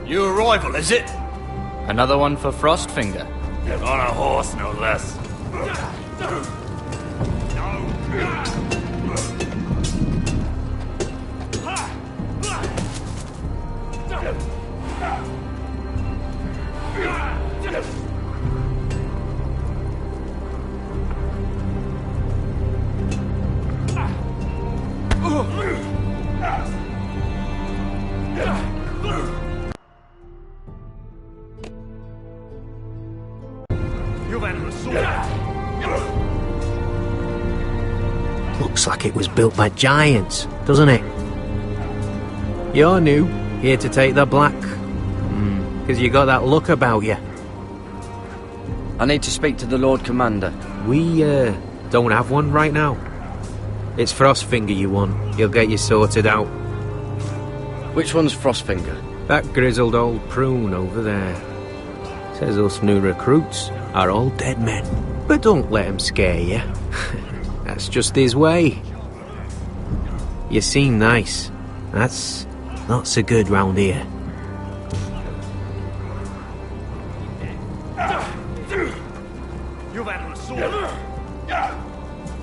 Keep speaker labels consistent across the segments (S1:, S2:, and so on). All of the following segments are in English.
S1: New arrival, is it?
S2: Another one for Frostfinger.
S1: On a horse, no less.
S3: Looks like it was built by giants, doesn't it? You're new, here to take the black. 'Cause you got that look about you.
S4: I need to speak to the Lord Commander.
S3: We, don't have one right now. It's Frostfinger you want. He'll get you sorted out.
S4: Which one's Frostfinger?
S3: That grizzled old prune over there. Says us new recruits are all dead men. But don't let him scare you. That's just his way. You seem nice. That's not so good round here.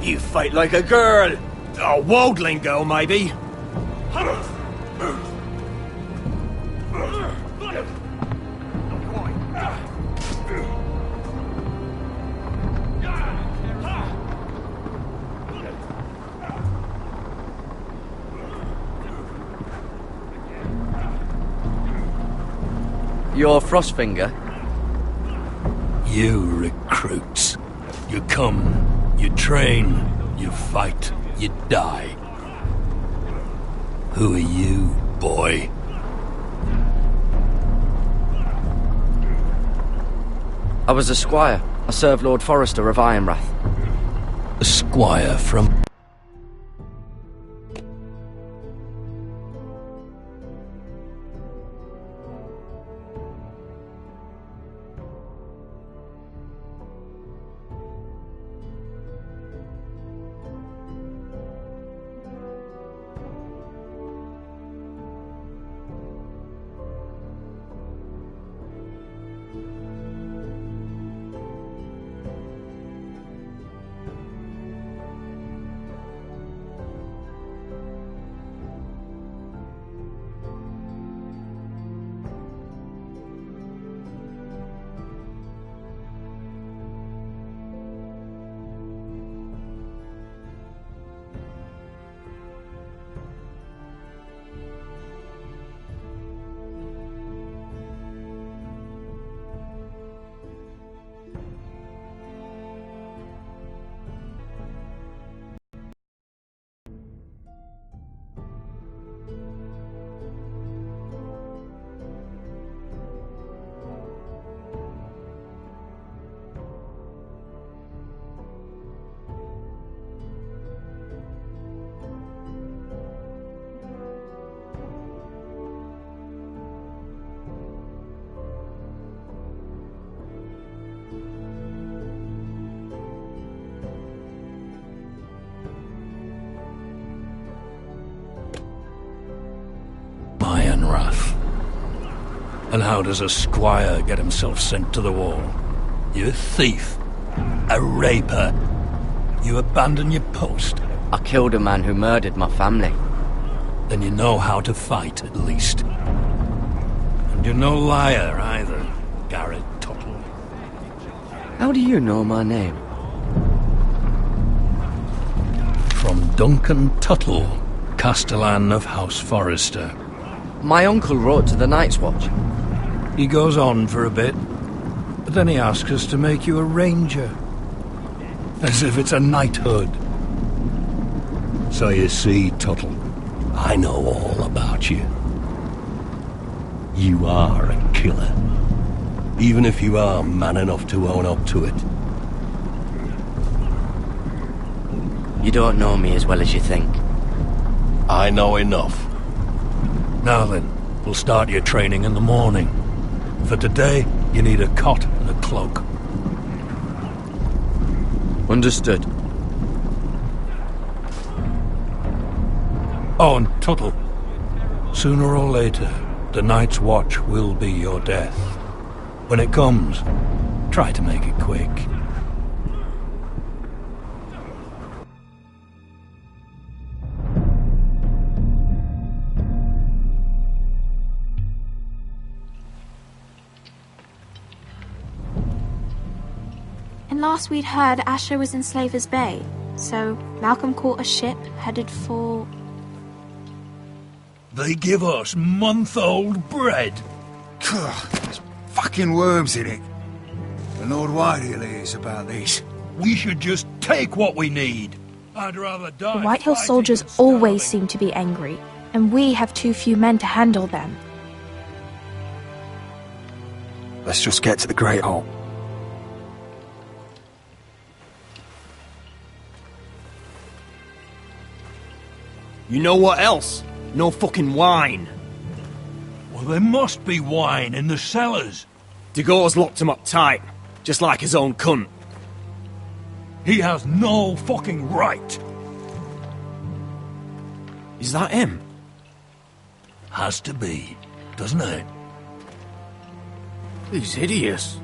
S1: You fight like a girl. A worldling girl, maybe.
S4: You're Frostfinger?
S1: You recruits. You come, you train, you fight, you die. Who are you, boy?
S4: I was a squire. I served Lord Forrester of Ironrath.
S1: A squire from... Ironrath. And how does a squire get himself sent to the wall? You a thief, a raper. You abandon your post.
S4: I killed a man who murdered my family.
S1: Then you know how to fight, at least. And you're no liar, either, Garrett Tuttle.
S4: How do you know my name?
S1: From Duncan Tuttle, Castellan of House Forrester.
S4: My uncle wrote to the Night's Watch.
S1: He goes on for a bit, but then he asks us to make you a ranger. As if it's a knighthood. So you see, Tuttle, I know all about you. You are a killer. Even if you are man enough to own up to it.
S4: You don't know me as well as you think.
S1: I know enough. Now then, we'll start your training in the morning. For today, you need a cot and a cloak.
S4: Understood.
S1: Oh, and Tuttle, sooner or later, The Night's Watch will be your death. When it comes, try to make it quick.
S5: And last we'd heard, Asher was in Slaver's Bay, so Malcolm caught a ship headed for...
S1: They give us month-old bread.
S6: There's fucking worms in it. The Lord Whitehill hears about these.
S1: We should just take what we need. I'd rather die.
S5: The Whitehill
S1: fighting
S5: soldiers
S1: than starving.
S5: always seem to be angry, and we have too few men to handle them.
S6: Let's just get to the Great Hall.
S7: You know what else? No fucking wine.
S1: Well, there must be wine in the cellars.
S7: Degore's locked him up tight, just like his own cunt.
S1: He has no fucking right.
S7: Is that him?
S1: Has to be, doesn't it?
S7: He's hideous.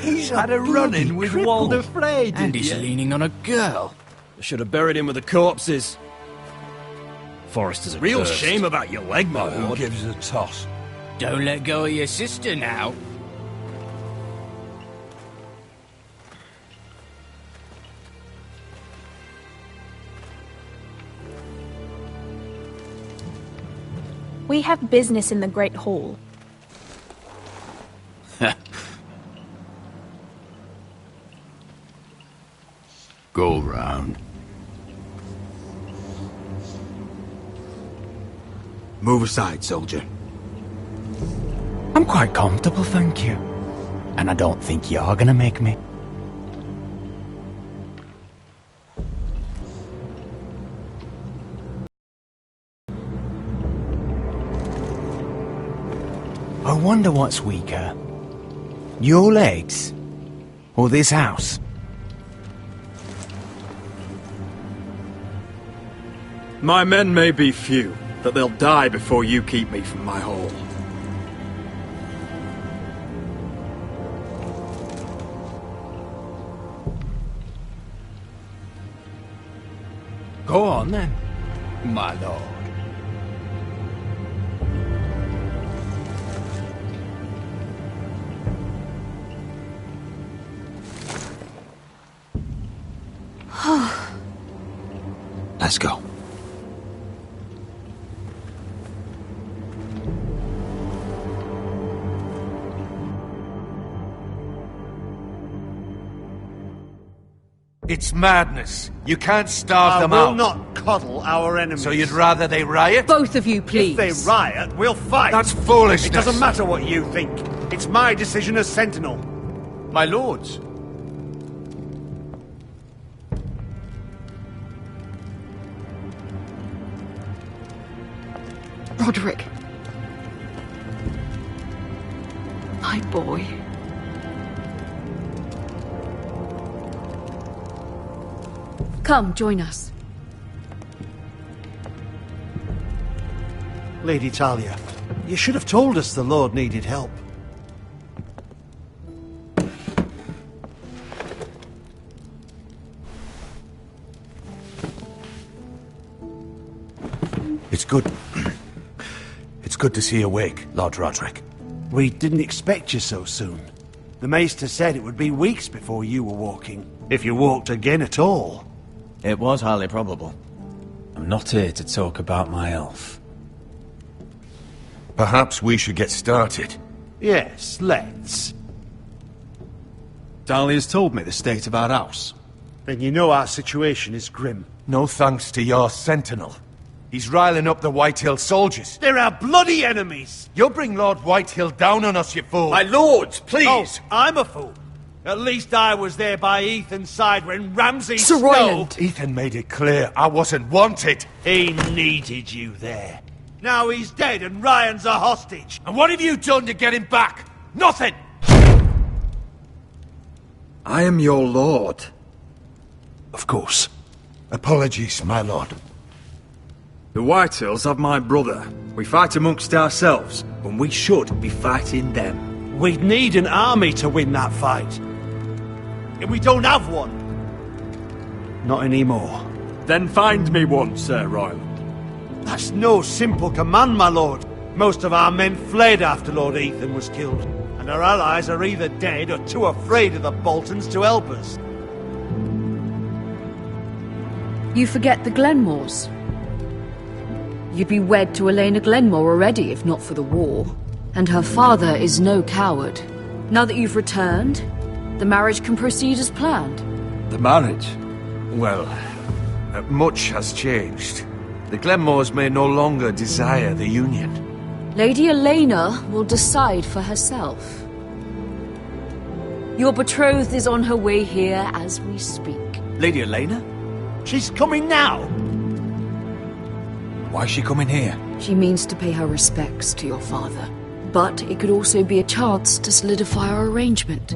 S1: He's had a run-in with Walder Frey,
S2: And he's leaning on a girl.
S7: I should have buried him with the corpses.
S2: Forrest is a
S7: Real
S2: cursed.
S7: shame about your leg, my
S1: Who
S7: lord.
S1: gives a toss?
S2: Don't let go of your sister now.
S5: We have business in the Great Hall.
S8: Go round.
S6: Move aside, soldier.
S9: I'm quite comfortable, thank you. And I don't think you're gonna make me. I wonder what's weaker. Your legs? Or this house?
S7: My men may be few, but they'll die before you keep me from my hole.
S9: Go on then, my lord.
S6: Let's go.
S10: It's madness. You can't starve them out.
S11: I will not coddle our enemies.
S10: So you'd rather they riot?
S12: Both of you, please.
S11: If they riot, we'll fight.
S10: That's foolishness.
S11: It doesn't matter what you think. It's my decision as Sentinel.
S10: My lords.
S12: Roderick. My boy. Come, join us.
S11: Lady Talia, you should have told us the Lord needed help.
S10: It's good. It's good to see you awake, Lord Roderick.
S11: We didn't expect you so soon. The Maester said it would be weeks before you were walking, if you walked again at all.
S9: It was highly probable. I'm not here to talk about my elf.
S10: Perhaps we should get started.
S11: Yes, let's.
S6: Dahlia's told me the state of our house.
S11: Then you know our situation is grim.
S10: No thanks to your sentinel. He's riling up the Whitehill soldiers.
S11: They're our bloody enemies!
S10: You'll bring Lord Whitehill down on us, you fool!
S7: My lords, please!
S11: Oh, I'm a fool. At least I was there by Ethan's side when Ramsay
S12: Sir
S11: Snow...
S12: Royland.
S10: Ethan made it clear I wasn't wanted.
S11: He needed you there. Now he's dead and Ryan's a hostage.
S10: And what have you done to get him back? Nothing!
S6: I am your lord.
S10: Of course. Apologies, my lord.
S7: The Whitehills have my brother. We fight amongst ourselves, when we should be fighting them.
S11: We'd need an army to win that fight. And we don't have one. Not anymore.
S7: Then find me one, Sir Royland.
S11: That's no simple command, my lord. Most of our men fled after Lord Ethan was killed, and our allies are either dead or too afraid of the Boltons to help us.
S12: You forget the Glenmores. You'd be wed to Elena Glenmore already if not for the war. And her father is no coward. Now that you've returned, the marriage can proceed as planned.
S10: The marriage? Well, much has changed. The Glenmores may no longer desire the union.
S12: Lady Elena will decide for herself. Your betrothed is on her way here as we speak.
S10: Lady Elena?
S11: She's coming now!
S10: Why is she coming here?
S12: She means to pay her respects to your father. But it could also be a chance to solidify our arrangement.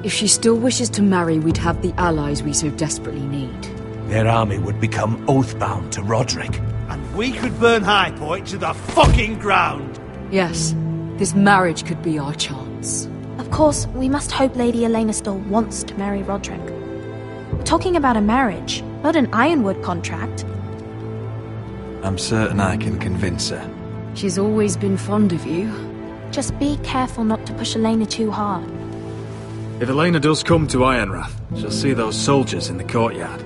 S12: If she still wishes to marry, we'd have the allies we so desperately need.
S10: Their army would become oathbound to Roderick.
S11: And we could burn High Point to the fucking ground!
S12: Yes, this marriage could be our chance.
S5: Of course, we must hope Lady Elena still wants to marry Roderick. We're talking about a marriage, not an Ironwood contract.
S10: I'm certain I can convince her.
S12: She's always been fond of you.
S5: Just be careful not to push Elena too hard.
S7: If Elena does come to Ironrath, she'll see those soldiers in the courtyard.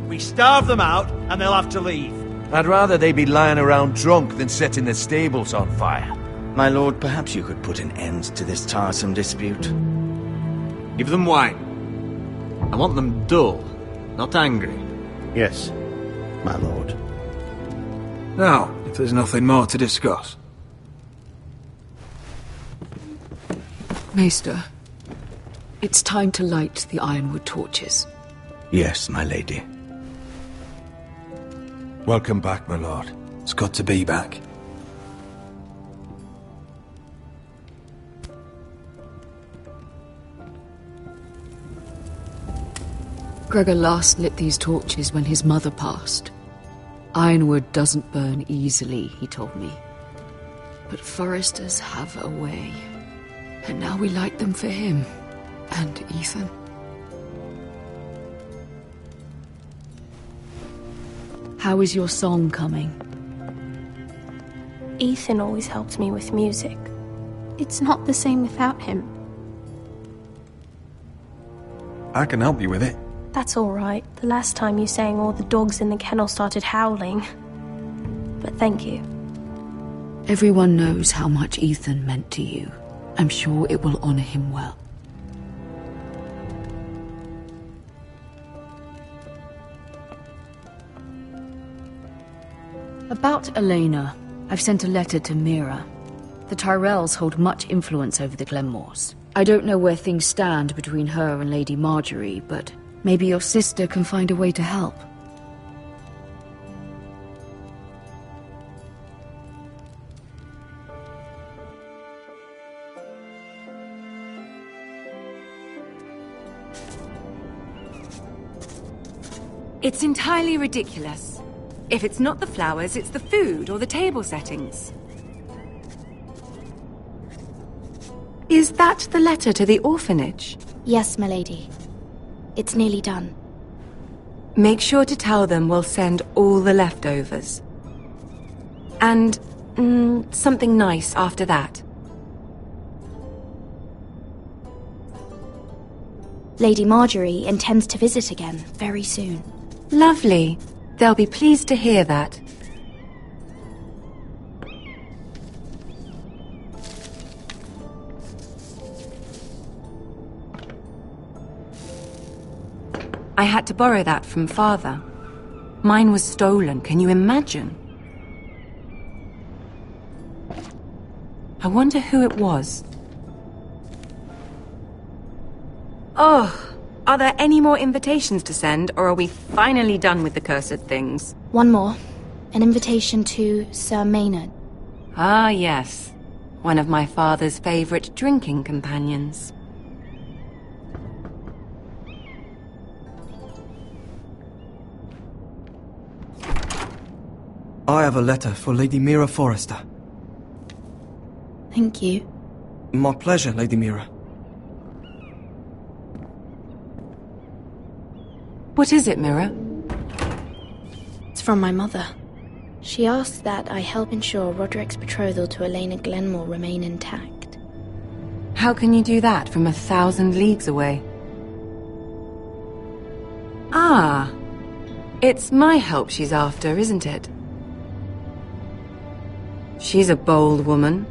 S11: We starve them out, and they'll have to leave.
S10: I'd rather they be lying around drunk than setting the stables on fire.
S13: My lord, perhaps you could put an end to this tiresome dispute.
S7: Give them wine. I want them dull, not angry.
S13: Yes, my lord.
S7: Now, if there's nothing more to discuss.
S12: Maester, it's time to light the Ironwood torches.
S13: Yes, my lady.
S10: Welcome back, my lord.
S7: It's good to be back.
S12: Gregor last lit these torches when his mother passed. Ironwood doesn't burn easily, he told me. But foresters have a way. And now we light them for him. And Ethan. How is your song coming?
S14: Ethan always helped me with music.
S5: It's not the same without him.
S7: I can help you with it.
S14: That's all right. The last time you sang, all the dogs in the kennel started howling. But thank you.
S12: Everyone knows how much Ethan meant to you. I'm sure it will honor him well. About Elena, I've sent a letter to Mira. The Tyrells hold much influence over the Glenmores. I don't know where things stand between her and Lady Marjorie, but maybe your sister can find a way to help.
S15: It's entirely ridiculous. If it's not the flowers, it's the food or the table settings. Is that the letter to the orphanage?
S14: Yes, my lady. It's nearly done.
S15: Make sure to tell them we'll send all the leftovers. And something nice after that.
S14: Lady Marjorie intends to visit again very soon.
S15: Lovely. They'll be pleased to hear that. I had to borrow that from Father. Mine was stolen, can you imagine? I wonder who it was. Oh, are there any more invitations to send, or are we finally done with the cursed things?
S14: One more. An invitation to Sir Maynard.
S15: Ah, yes. One of my father's favorite drinking companions.
S16: I have a letter for Lady Mira Forrester.
S5: Thank you.
S16: My pleasure, Lady Mira.
S15: What is it, Mira?
S5: It's from my mother. She asks that I help ensure Roderick's betrothal to Elena Glenmore remain intact.
S15: How can you do that from 1,000 leagues away? Ah, it's my help she's after, isn't it? She's a bold woman.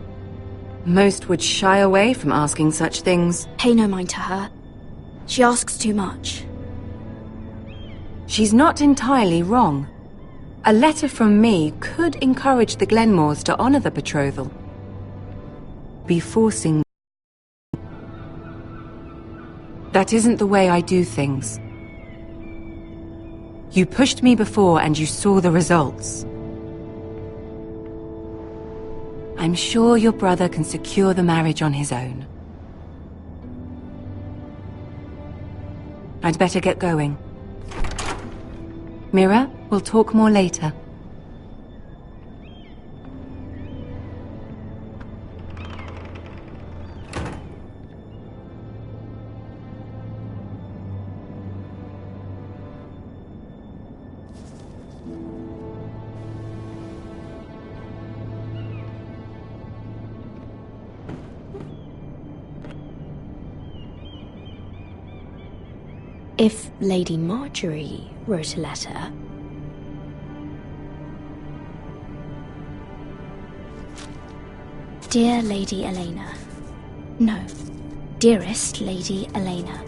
S15: Most would shy away from asking such things.
S5: Pay no mind to her. She asks too much.
S15: She's not entirely wrong. A letter from me could encourage the Glenmores to honor the betrothal. Be forcing... That isn't the way I do things. You pushed me before and you saw the results. I'm sure your brother can secure the marriage on his own. I'd better get going. Mira, we'll talk more later.
S5: If Lady Marjorie wrote a letter... Dear Lady Elena. No. Dearest Lady Elena.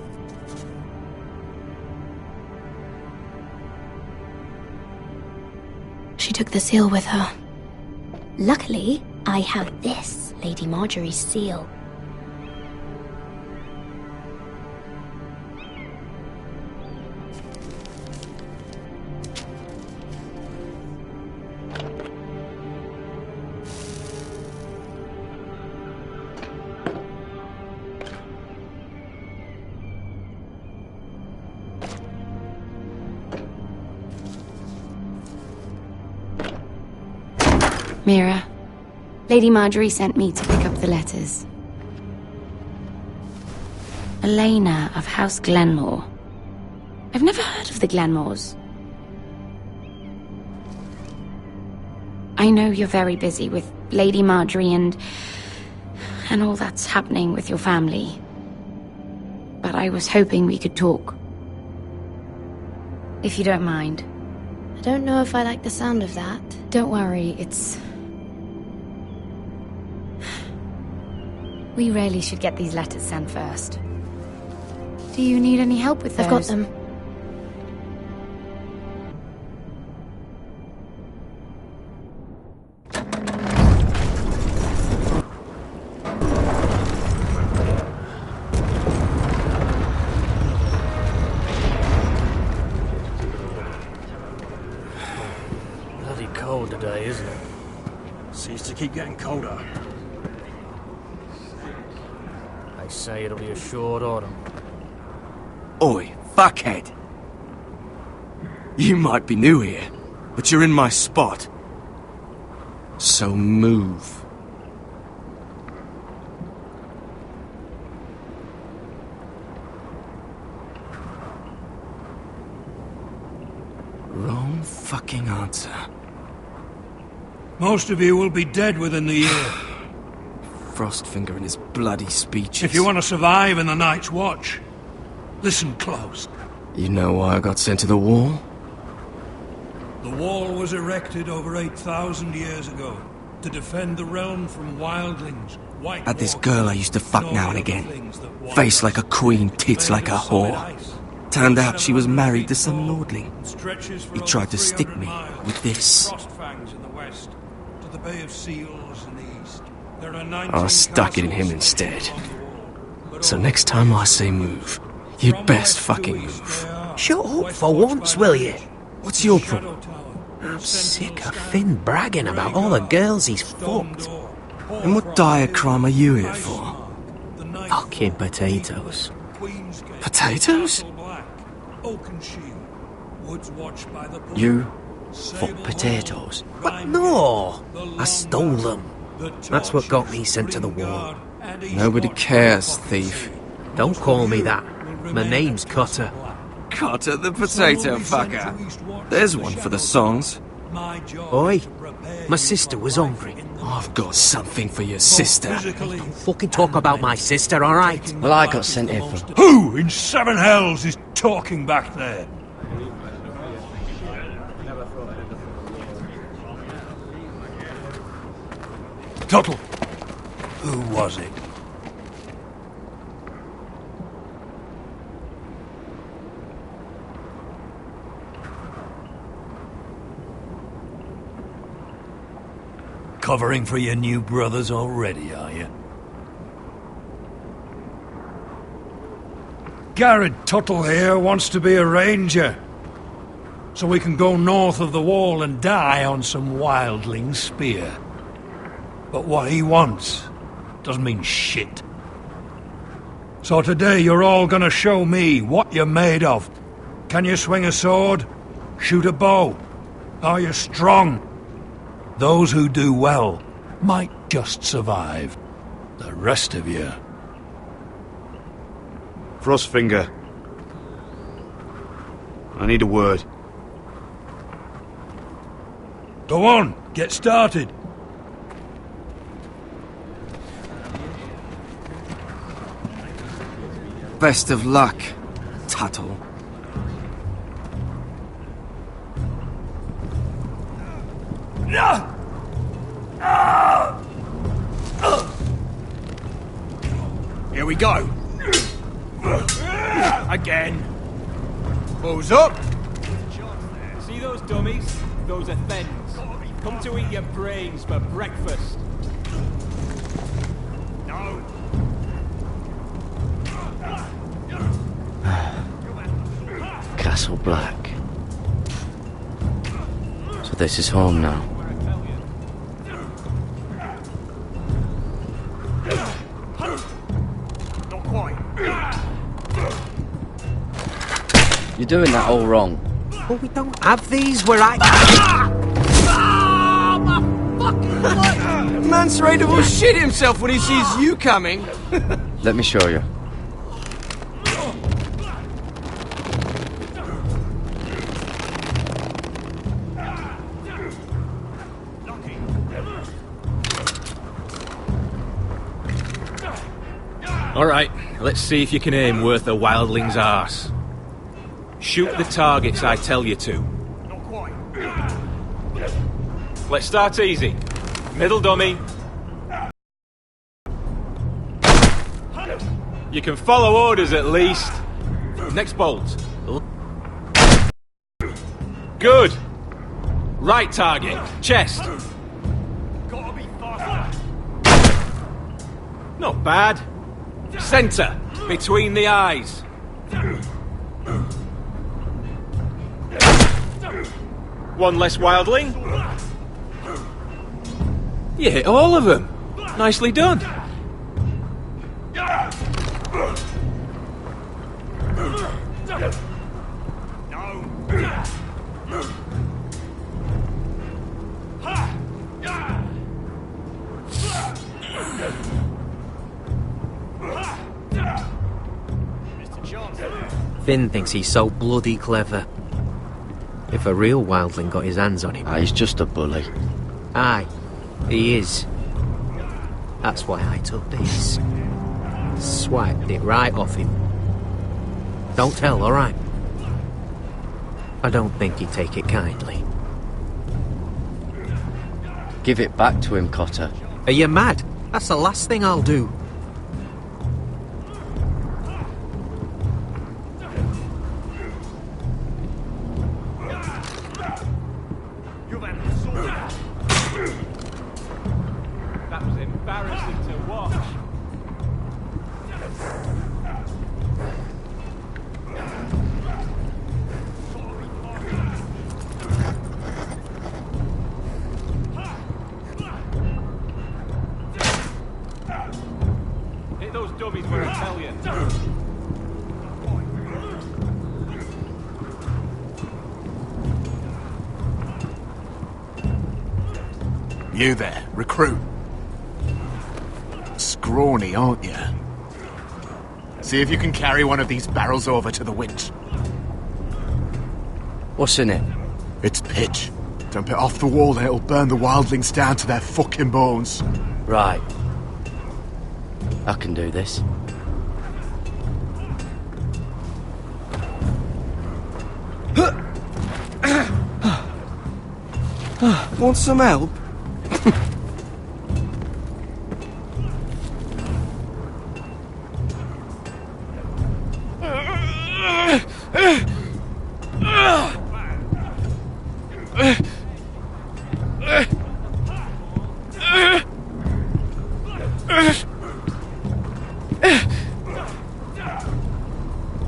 S5: She took the seal with her. Luckily, I have this, Lady Marjorie's seal.
S17: Mira, Lady Marjorie sent me to pick up the letters. Elena of House Glenmore. I've never heard of the Glenmores. I know you're very busy with Lady Marjorie and all that's happening with your family. But I was hoping we could talk. If you don't mind.
S5: I don't know if I like the sound of that.
S17: Don't worry, it's... We really should get these letters sent first. Do you need any help with those?
S5: I've got them.
S2: Bloody cold today, isn't it? Seems to keep getting colder. They say it'll be a short autumn.
S10: Oi, fuckhead! You might be new here, but you're in my spot. So move. Wrong fucking answer.
S1: Most of you will be dead within the year.
S10: Frostfinger and his bloody speeches.
S1: If you want to survive in the Night's Watch, listen close.
S10: You know why I got sent to the wall?
S1: The wall was erected over 8,000 years ago to defend the realm from wildlings, white
S10: Had this girl I used to fuck now and again. Face like a queen, tits like a whore. Turned out she was married to some lordling. He tried to stick me with this. I stuck it in him instead. So next time I say move, you'd best fucking move.
S3: Shut up for once, will you?
S10: What's your problem?
S3: I'm sick of Finn bragging about all the girls he's fucked.
S10: And what dire crime are you here for?
S3: Fucking potatoes.
S10: Potatoes? You
S13: For potatoes?
S3: What? No! I stole them. That's what got me sent to the war.
S10: Nobody cares, thief.
S3: Don't call me that. My name's Cutter.
S10: Cutter the potato fucker. There's one for the songs.
S3: Oi, my sister was hungry.
S10: I've got something for your sister.
S3: Don't fucking talk about my sister, alright?
S4: Well, I got sent here for...
S1: Who in seven hells is talking back there? Tuttle, who was it? Covering for your new brothers already, are you? Garrett Tuttle here wants to be a ranger, so we can go north of the wall and die on some wildling spear. But what he wants doesn't mean shit. So today you're all gonna show me what you're made of. Can you swing a sword? Shoot a bow? Are you strong? Those who do well might just survive. The rest of you...
S7: Frostfinger. I need a word.
S1: Go on, get started.
S10: Best of luck, Tuttle.
S11: Here we go. Again. Who's up?
S18: See those dummies? Those are thens. Come to eat your brains for breakfast. No.
S4: Castle Black. So this is home now.
S18: Not quite.
S4: You're doing that all wrong.
S3: But we don't have these where I...
S10: Man's ready to shit himself when he sees you coming.
S4: Let me show you.
S18: Alright, let's see if you can aim worth a wildling's arse. Shoot the targets I tell you to. Not quite. Let's start easy. Middle dummy. You can follow orders at least. Next bolt. Good. Right target. Chest. Gotta be faster. Not bad. Center. Between the eyes. One less wildling. You hit all of them. Nicely done.
S3: Finn thinks he's so bloody clever. If a real wildling got his hands on him...
S4: He's just a bully.
S3: Aye, he is. That's why I took this. Swiped it right off him. Don't tell, alright? I don't think he'd take it kindly.
S4: Give it back to him, Cotter.
S3: Are you mad? That's the last thing I'll do.
S18: That was embarrassing to watch. Hit those dummies where I tell you.
S19: You there, recruit. Scrawny, aren't you? See if you can carry one of these barrels over to the winch.
S4: What's in it?
S19: It's pitch. Dump it off the wall and it'll burn the wildlings down to their fucking bones.
S4: Right. I can do this.
S10: Want some help?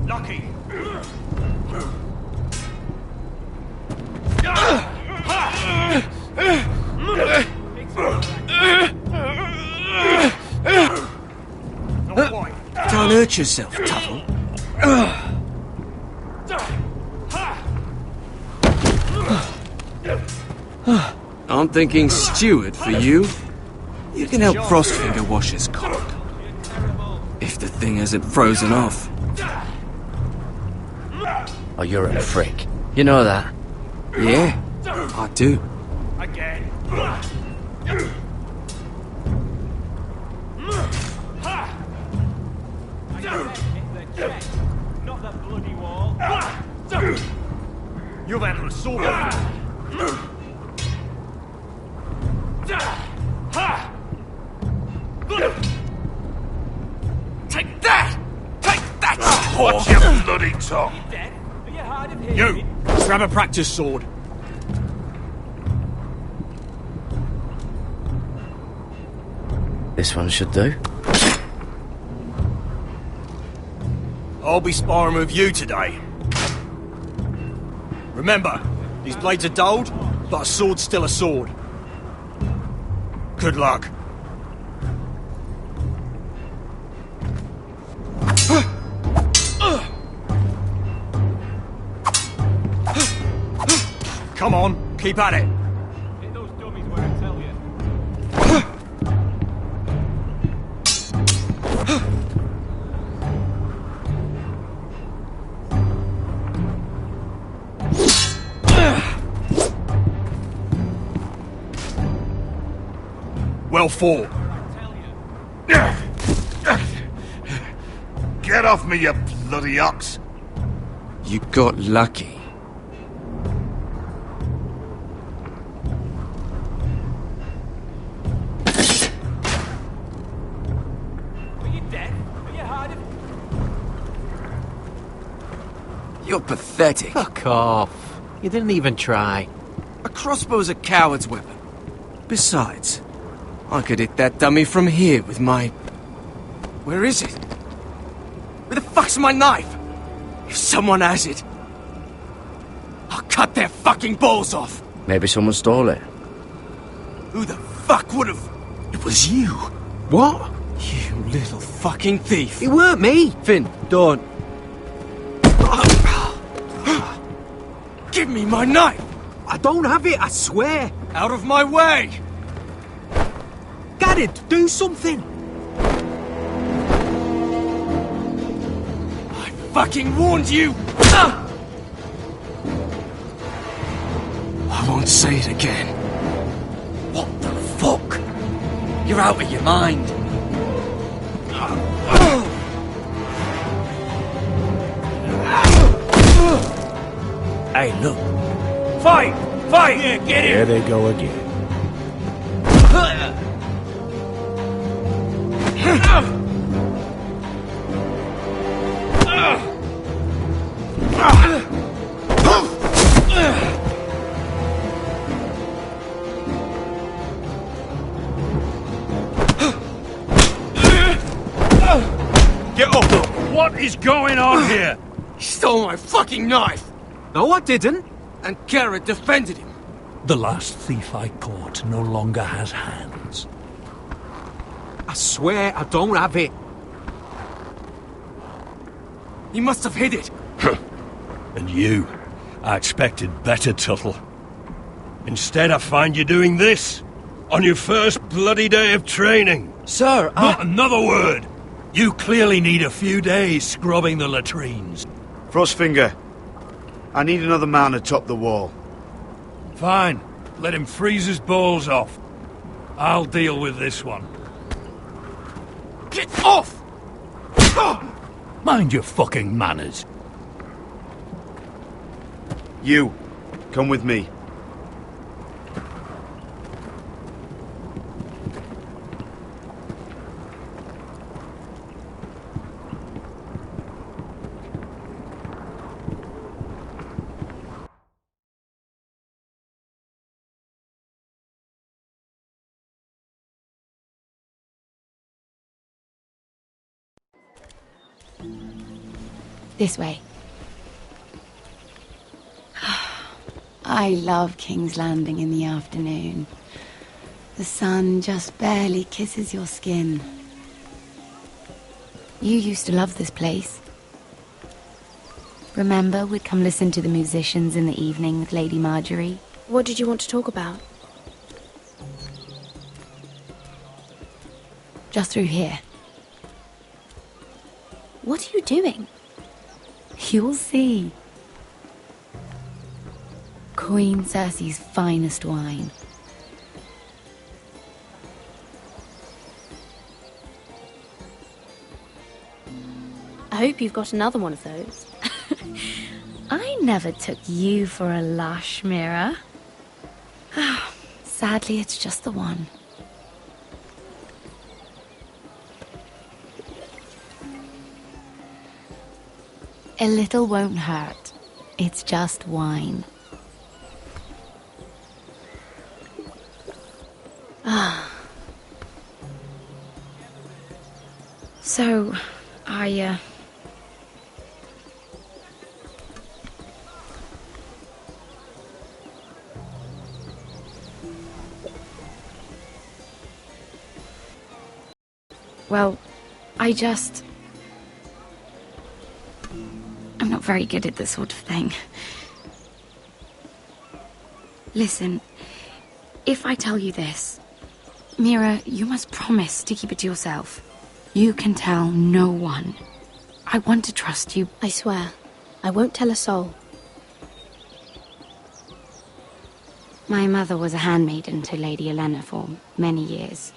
S11: Lucky.
S10: Don't hurt yourself, Tuttle. I'm thinking steward for you. You can help Frostfinger wash his cock. If the thing hasn't frozen off.
S4: Oh, you're a prick. You know that?
S10: Yeah, I do.
S11: Again. Not that bloody wall. You've handled a sword.
S6: Take that! Take that! Watch your bloody tongue!
S7: You! Grab a practice sword.
S4: This one should do.
S7: I'll be sparring with you today. Remember, these blades are dulled, but a sword's still a sword. Good luck. Come on, keep at it.
S11: Hit those dummies where I tell you.
S7: Well fought.
S6: Get off me, you bloody ox!
S10: You got lucky. You're pathetic.
S3: Fuck off. You didn't even try.
S10: A crossbow's a coward's weapon. Besides, I could hit that dummy from here with my... Where is it? Where the fuck's my knife? If someone has it, I'll cut their fucking balls off.
S4: Maybe someone stole it.
S10: Who the fuck would've... It was you.
S3: What?
S10: You little fucking thief.
S3: It weren't me.
S4: Finn, don't.
S10: Give me my knife!
S3: I don't have it, I swear.
S10: Out of my way!
S3: Garrett, do something.
S10: I fucking warned you! I won't say it again.
S4: What the fuck? You're out of your mind.
S11: Hey, look. Fight! Fight! Yeah, get
S2: There
S11: him!
S2: they go again.
S11: Get up! What is going on here?
S10: He stole my fucking knife!
S3: No, I didn't.
S10: And Garrett defended him.
S2: The last thief I caught no longer has hands.
S3: I swear I don't have it.
S10: He must have hid it.
S11: And you? I expected better, Tuttle. Instead, I find you doing this.
S1: On your first bloody day of training.
S10: Sir,
S1: Not another word! You clearly need a few days scrubbing the latrines.
S11: Frostfinger, I need another man atop the wall.
S1: Fine. Let him freeze his balls off. I'll deal with this one.
S10: Get off!
S1: Mind your fucking manners.
S11: You, come with me.
S17: This way. I love King's Landing in the afternoon. The sun just barely kisses your skin. You used to love this place. Remember, we'd come listen to the musicians in the evening with Lady Marjorie?
S5: What did you want to talk about?
S17: Just through here.
S5: What are you doing?
S17: You'll see. Queen Cersei's finest wine.
S5: I hope you've got another one of those.
S17: I never took you for a lush, Mira. Sadly, it's just the one. A little won't hurt. It's just wine. So, well, I'm not very good at this sort of thing. Listen, if I tell you this, Mira, you must promise to keep it to yourself. You can tell no one. I want to trust you.
S5: I swear, I won't tell a soul.
S17: My mother was a handmaiden to Lady Olenna for many years.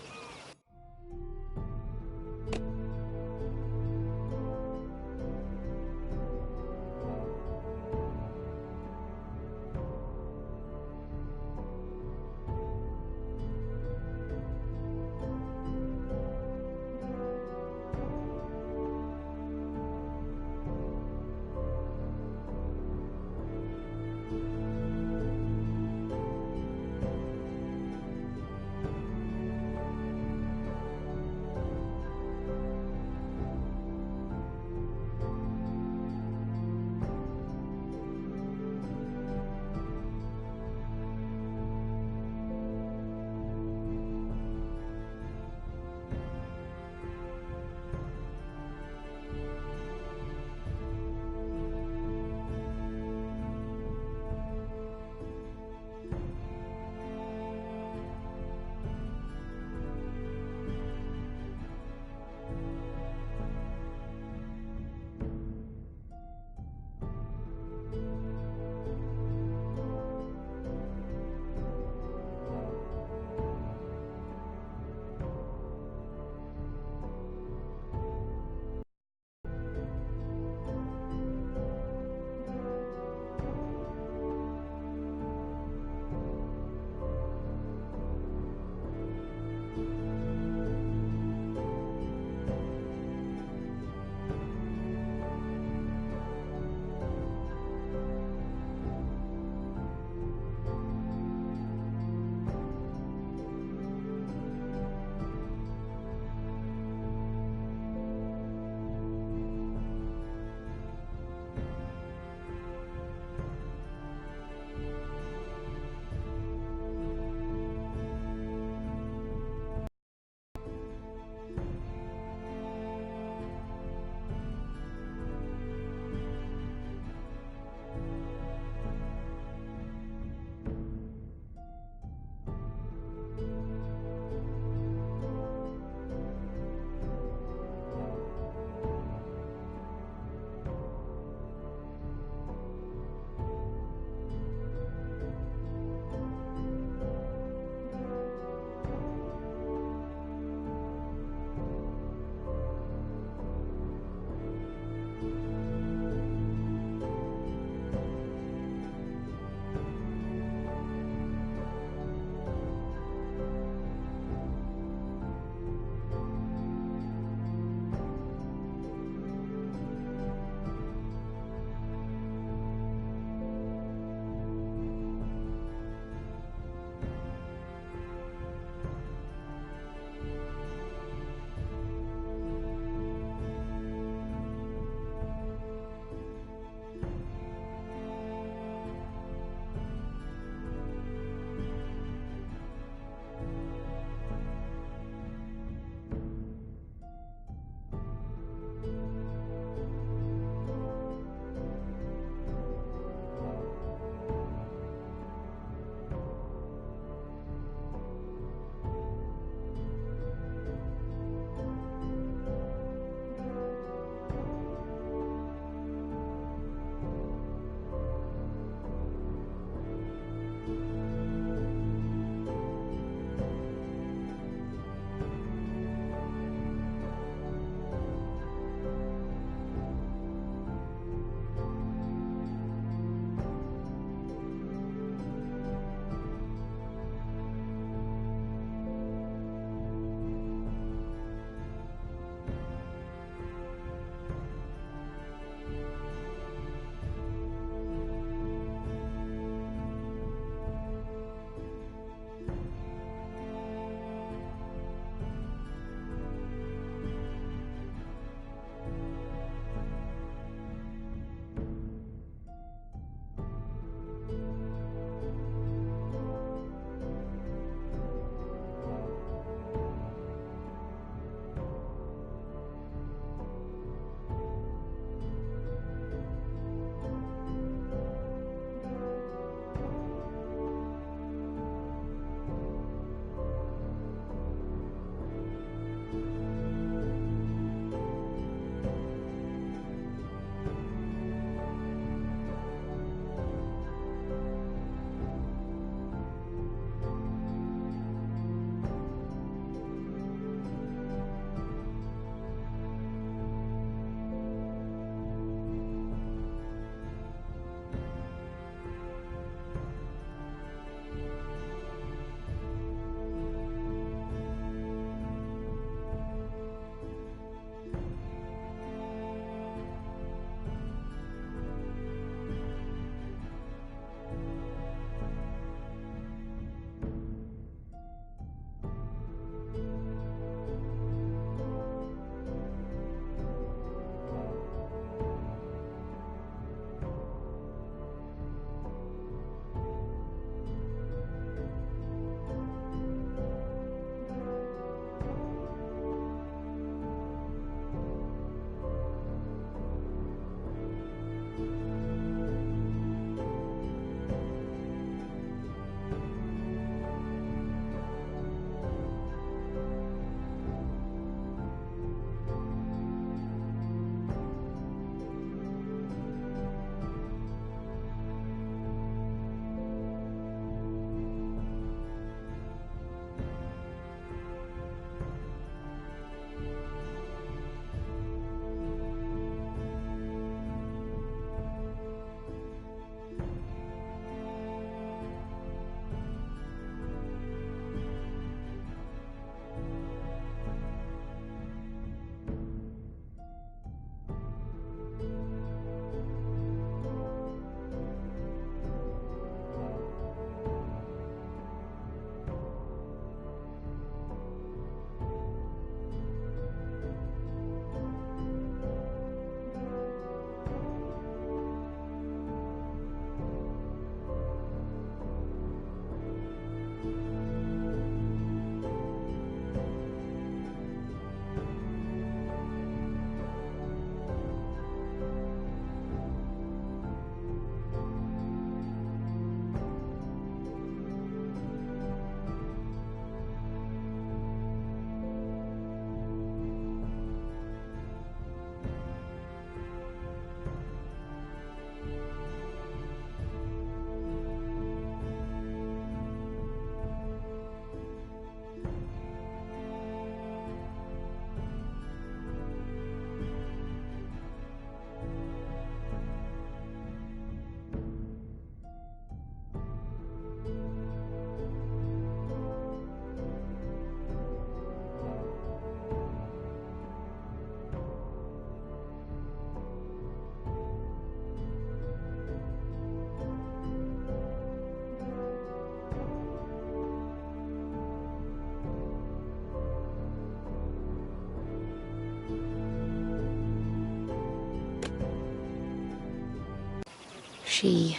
S17: she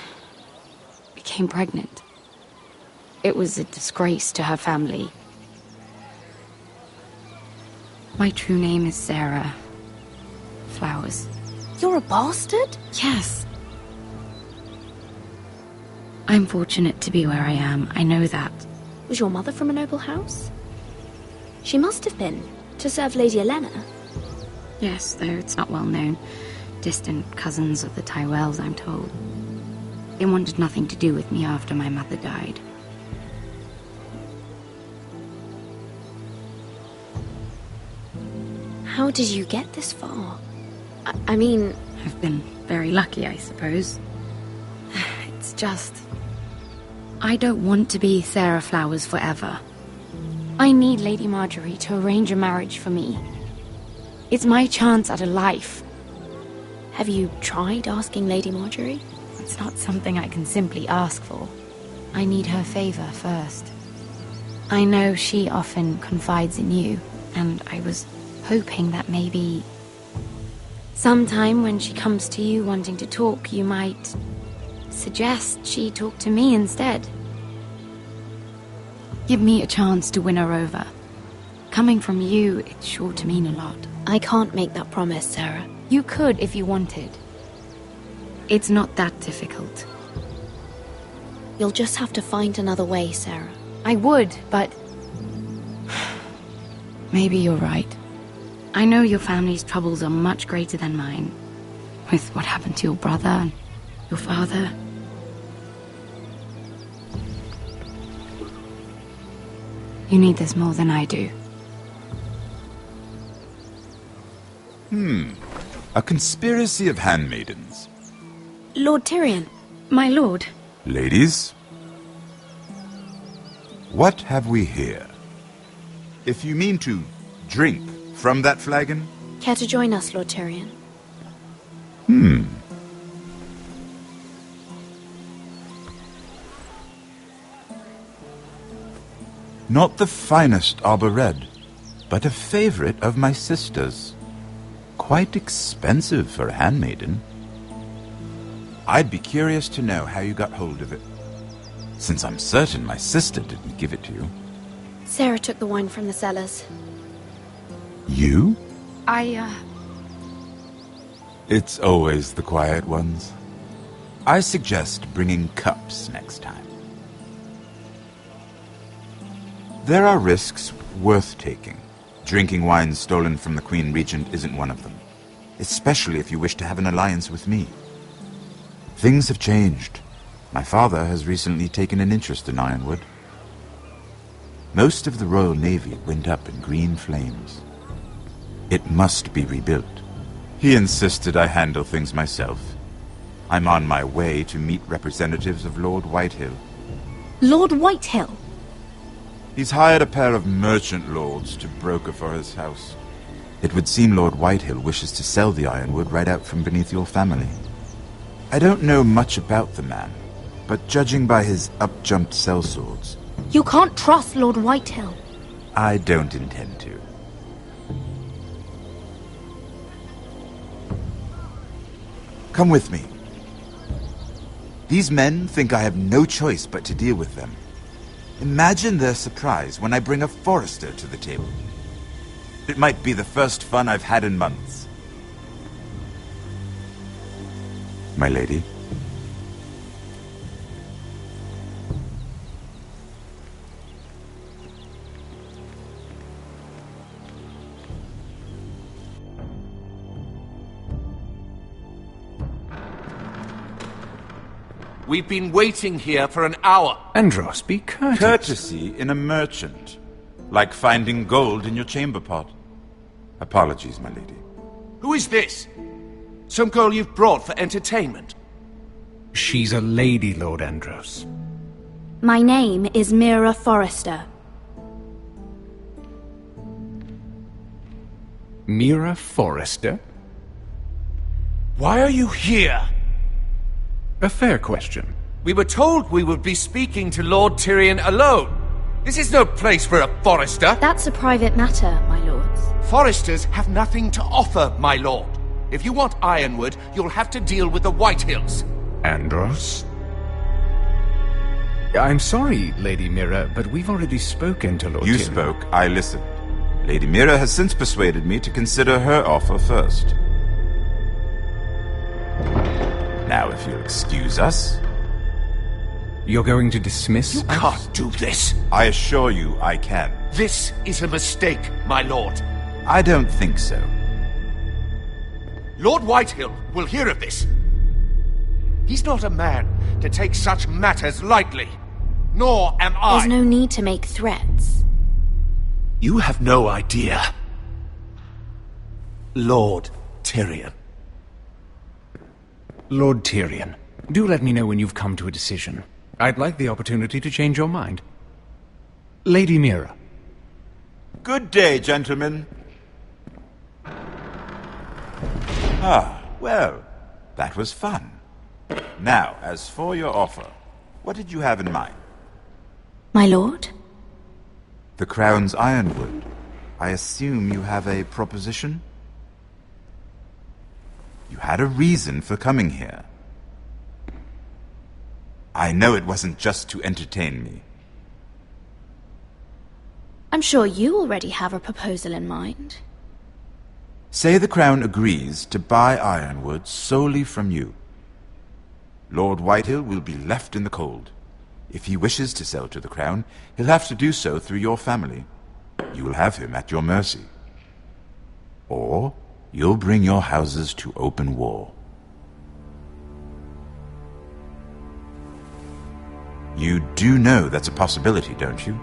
S17: became pregnant. It was a disgrace to her family. My true name is Sarah Flowers.
S5: You're a bastard?
S17: Yes. I'm fortunate to be where I am, I know that.
S5: Was your mother from a noble house? She must have been, to serve Lady Elena.
S17: Yes, though it's not well known. Distant cousins of the Tyrells, I'm told. They wanted nothing to do with me after my mother died.
S5: How did you get this far? I mean...
S17: I've been very lucky, I suppose. It's just... I don't want to be Sarah Flowers forever. I need Lady Marjorie to arrange a marriage for me. It's my chance at a life.
S5: Have you tried asking Lady Marjorie?
S17: It's not something I can simply ask for. I need her favor first. I know she often confides in you, and I was hoping that maybe... sometime when she comes to you wanting to talk, you might suggest she talk to me instead. Give me a chance to win her over. Coming from you, it's sure to mean a lot.
S5: I can't make that promise, Sarah.
S17: You could if you wanted. It's not that difficult.
S5: You'll just have to find another way, Sarah.
S17: I would, but... maybe you're right. I know your family's troubles are much greater than mine. With what happened to your brother and your father. You need this more than I do.
S20: A conspiracy of handmaidens.
S5: Lord Tyrion.
S17: My lord.
S20: Ladies, what have we here? If you mean to drink from that flagon?
S5: Care to join us, Lord Tyrion?
S20: Not the finest arbor red, but a favorite of my sister's. Quite expensive for a handmaiden. I'd be curious to know how you got hold of it, since I'm certain my sister didn't give it to you.
S5: Sarah took the wine from the cellars.
S20: You?
S17: I,
S20: It's always the quiet ones. I suggest bringing cups next time. There are risks worth taking. Drinking wine stolen from the Queen Regent isn't one of them, especially if you wish to have an alliance with me. Things have changed. My father has recently taken an interest in Ironwood. Most of the Royal Navy went up in green flames. It must be rebuilt. He insisted I handle things myself. I'm on my way to meet representatives of Lord Whitehill.
S5: Lord Whitehill?
S20: He's hired a pair of merchant lords to broker for his house. It would seem Lord Whitehill wishes to sell the Ironwood right out from beneath your family. I don't know much about the man, but judging by his up-jumped sellswords...
S5: You can't trust Lord Whitehill.
S20: I don't intend to. Come with me. These men think I have no choice but to deal with them. Imagine their surprise when I bring a Forester to the table. It might be the first fun I've had in months. My lady.
S11: We've been waiting here for an hour.
S1: Andros, be courteous.
S20: Courtesy in a merchant. Like finding gold in your chamber pot. Apologies, my lady.
S11: Who is this? Some girl you've brought for entertainment?
S1: She's a lady, Lord Andros.
S5: My name is Mira Forrester.
S1: Mira Forrester?
S11: Why are you here?
S1: A fair question.
S11: We were told we would be speaking to Lord Tyrion alone. This is no place for a Forrester.
S5: That's a private matter, my lords.
S11: Forresters have nothing to offer, my lord. If you want Ironwood, you'll have to deal with the Whitehills.
S9: Andros? I'm sorry, Lady Mira, but we've already spoken to Lord
S20: You
S9: Tyrion.
S20: spoke, I listened. Lady Mira has since persuaded me to consider her offer first. Now, if you'll excuse us...
S9: You're going to dismiss
S11: You can't do this.
S20: I assure you I can.
S11: This is a mistake, my lord.
S20: I don't think so.
S11: Lord Whitehill will hear of this. He's not a man to take such matters lightly. Nor am I.
S5: There's no need to make threats.
S11: You have no idea. Lord Tyrion.
S9: Lord Tyrion, do let me know when you've come to a decision. I'd like the opportunity to change your mind. Lady Mira.
S20: Good day, gentlemen. Ah, well, that was fun. Now, as for your offer, what did you have in mind?
S5: My lord?
S20: The Crown's Ironwood. I assume you have a proposition? You had a reason for coming here. I know it wasn't just to entertain me.
S5: I'm sure you already have a proposal in mind.
S20: Say the Crown agrees to buy Ironwood solely from you. Lord Whitehill will be left in the cold. If he wishes to sell to the Crown, he'll have to do so through your family. You will have him at your mercy. Or you'll bring your houses to open war. You do know that's a possibility, don't you?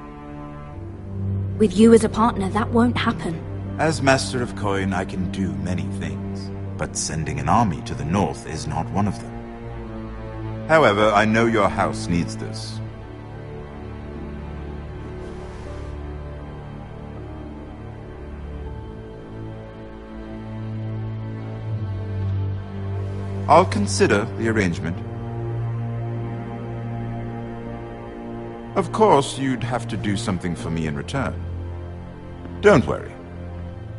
S5: With you as a partner, that won't happen.
S20: As Master of Coin, I can do many things, but sending an army to the north is not one of them. However, I know your house needs this. I'll consider the arrangement. Of course, you'd have to do something for me in return. Don't worry.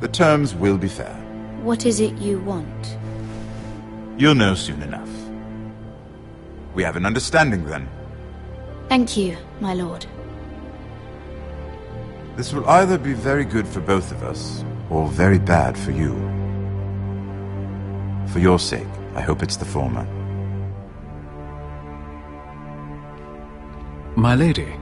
S20: The terms will be fair.
S5: What is it you want?
S20: You'll know soon enough. We have an understanding, then.
S5: Thank you, my lord.
S20: This will either be very good for both of us, or very bad for you. For your sake, I hope it's the former.
S9: My lady.